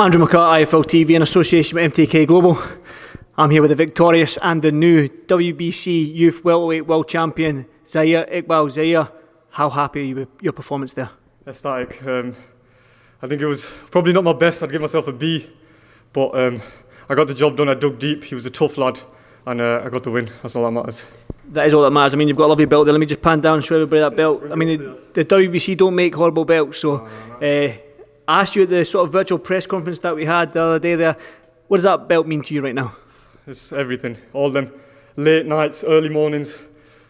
Andrew McCART, IFL TV in association with MTK Global. I'm here with the victorious and the new WBC Youth Welterweight World Champion, Sahir Iqbal. Sahir, how happy are you with your performance there? Ecstatic. I think it was probably not my best. I'd give myself a B, but I got the job done. I dug deep. He was a tough lad, and I got the win. That's all that matters. That is all that matters. I mean, you've got a lovely belt there. Let me just pan down and show everybody that belt. I mean, the WBC don't make horrible belts, so I asked you at the sort of virtual press conference that we had the other day there, what does that belt mean to you right now? It's everything. All them late nights, early mornings,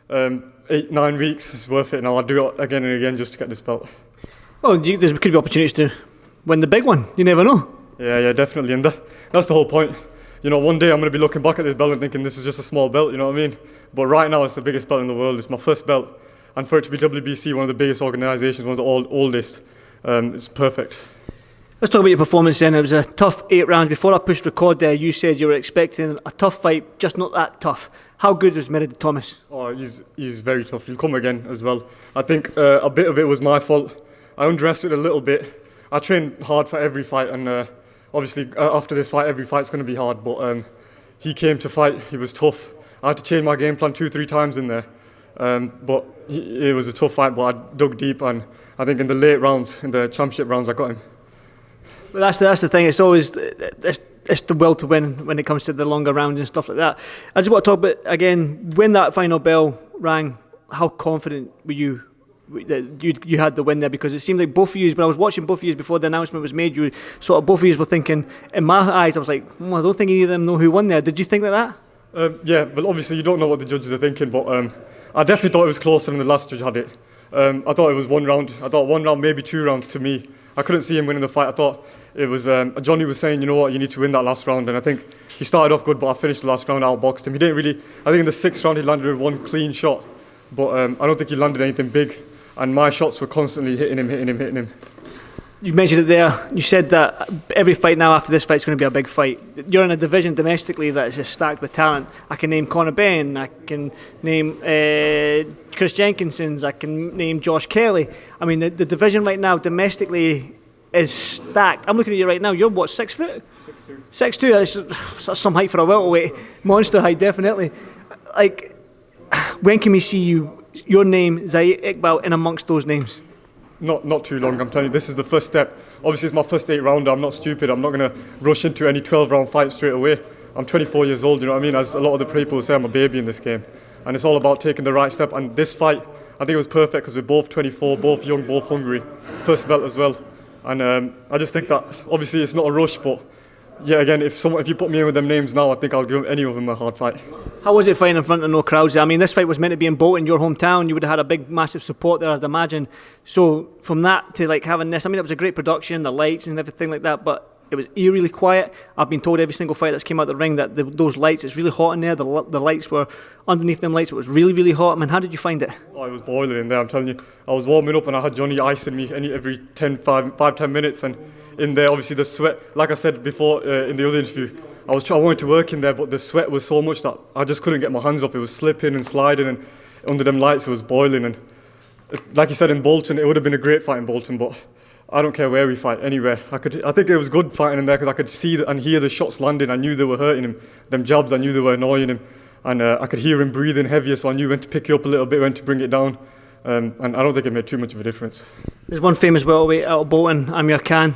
8-9 weeks. It's worth it now. I'll do it again and again just to get this belt. Well, there could be opportunities to win the big one. You never know. Yeah, definitely. And that's the whole point. You know, one day I'm going to be looking back at this belt and thinking this is just a small belt, you know what I mean? But right now it's the biggest belt in the world. It's my first belt. And for it to be WBC, one of the biggest organisations, one of the oldest, it's perfect. Let's talk about your performance then. It was a tough 8 rounds. Before I pushed record there, you said you were expecting a tough fight, just not that tough. How good was Meredith Thomas? Oh, he's very tough. He'll come again as well. I think a bit of it was my fault. I underestimated a little bit. I trained hard for every fight, and obviously after this fight, every fight's going to be hard. But he came to fight. He was tough. I had to change my game plan 2-3 times in there. But it was a tough fight, but I dug deep, and I think in the late rounds, in the championship rounds, I got him. Well, that's the thing. It's always it's the will to win when it comes to the longer rounds and stuff like that. I just want to talk about again when that final bell rang. How confident were you that you had the win there? Because it seemed like both of you, when I was watching both of you before the announcement was made, you sort of both of you were thinking. In my eyes, I was like, I don't think any of them know who won there. Did you think like that? Yeah, but obviously you don't know what the judges are thinking. But I definitely thought it was closer than the last judge had it. I thought it was 1 round. I thought 1 round, maybe 2 rounds to me. I couldn't see him winning the fight. I thought it was Johnny was saying, you know what, you need to win that last round, and I think he started off good, but I finished the last round, outboxed him. He didn't really. I think in the 6th round he landed with 1 clean shot, but I don't think he landed anything big, and my shots were constantly hitting him. You mentioned it there. You said that every fight now after this fight is going to be a big fight. You're in a division domestically that is just stacked with talent. I can name Conor Benn, I can name Chris Jenkinsons, I can name Josh Kelly. I mean, the division right now domestically is stacked. I'm looking at you right now. You're what, 6 foot? 6'2". That's some height for a welterweight. Monster height, definitely. Like, when can we see your name, Sahir Iqbal, in amongst those names? Not too long, I'm telling you. This is the first step. Obviously, it's my first 8 rounder. I'm not stupid. I'm not going to rush into any 12-round fight straight away. I'm 24 years old, you know what I mean? As a lot of the people say, I'm a baby in this game. And it's all about taking the right step. And this fight, I think it was perfect because we're both 24, both young, both hungry. First belt as well. And I just think that, obviously, it's not a rush, but yeah, again, if you put me in with them names now, I think I'll give any of them a hard fight. How was it fighting in front of no crowds? I mean, this fight was meant to be in Bolton, your hometown. You would have had a big, massive support there, I'd imagine. So from that to like having this, I mean, it was a great production, the lights and everything like that, but it was eerily quiet. I've been told every single fight that's came out the ring that those lights, it's really hot in there. The lights were underneath them lights. It was really, really hot. I mean, how did you find it? Oh, it was boiling in there, I'm telling you. I was warming up and I had Johnny icing me every 5-10 minutes, and in there, obviously the sweat, like I said before in the other interview, I wanted to work in there, but the sweat was so much that I just couldn't get my hands off. It was slipping and sliding, and under them lights it was boiling. And like you said, in Bolton, it would have been a great fight in Bolton, but I don't care where we fight, anywhere. I think it was good fighting in there because I could see and hear the shots landing. I knew they were hurting him. Them jabs, I knew they were annoying him. And I could hear him breathing heavier, so I knew when to pick you up a little bit, when to bring it down. And I don't think it made too much of a difference. There's one famous welterweight out of Bolton, Amir Khan.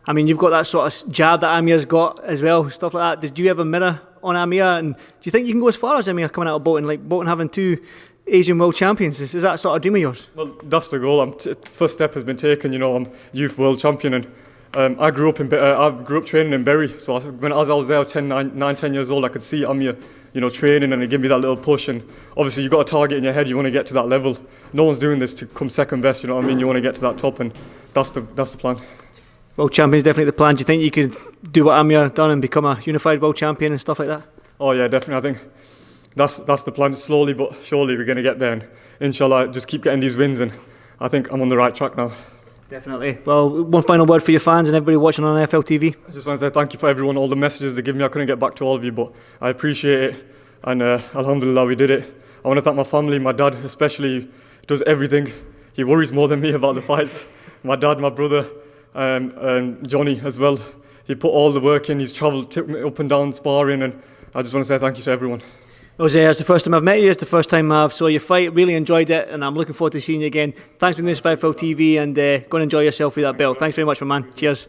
I mean, you've got that sort of jab that Amir's got as well, stuff like that. Did you ever mirror on Amir? And do you think you can go as far as Amir coming out of Bolton? Like Bolton having 2 Asian world champions, is that sort of dream of yours? Well, that's the goal. First step has been taken. You know, I'm youth world champion, and I grew up training in Bury. So as I was there, 10 years old, I could see Amir, you know, training, and it gave me that little push. And obviously, you've got a target in your head. You want to get to that level. No one's doing this to come second best. You know what I mean? You want to get to that top, and that's the plan. World champion is definitely the plan. Do you think you could do what Amir done and become a unified world champion and stuff like that? Oh yeah, definitely. I think that's the plan. Slowly but surely we're going to get there, and inshallah just keep getting these wins, and I think I'm on the right track now. Definitely. Well, one final word for your fans and everybody watching on FL TV. I just want to say thank you for everyone, all the messages they give me. I couldn't get back to all of you, but I appreciate it, and alhamdulillah we did it. I want to thank my family, my dad especially, does everything. He worries more than me about the fights. My dad, my brother, and Johnny as well. he put all the work in. He's travelled, took me up and down sparring, and I just want to say thank you to everyone. Jose, it's the first time I've met you. It's the first time I've saw your fight. Really enjoyed it, and I'm looking forward to seeing you again. Thanks for doing this for TV, and go and enjoy yourself with that belt. Thanks very much, my man. Cheers.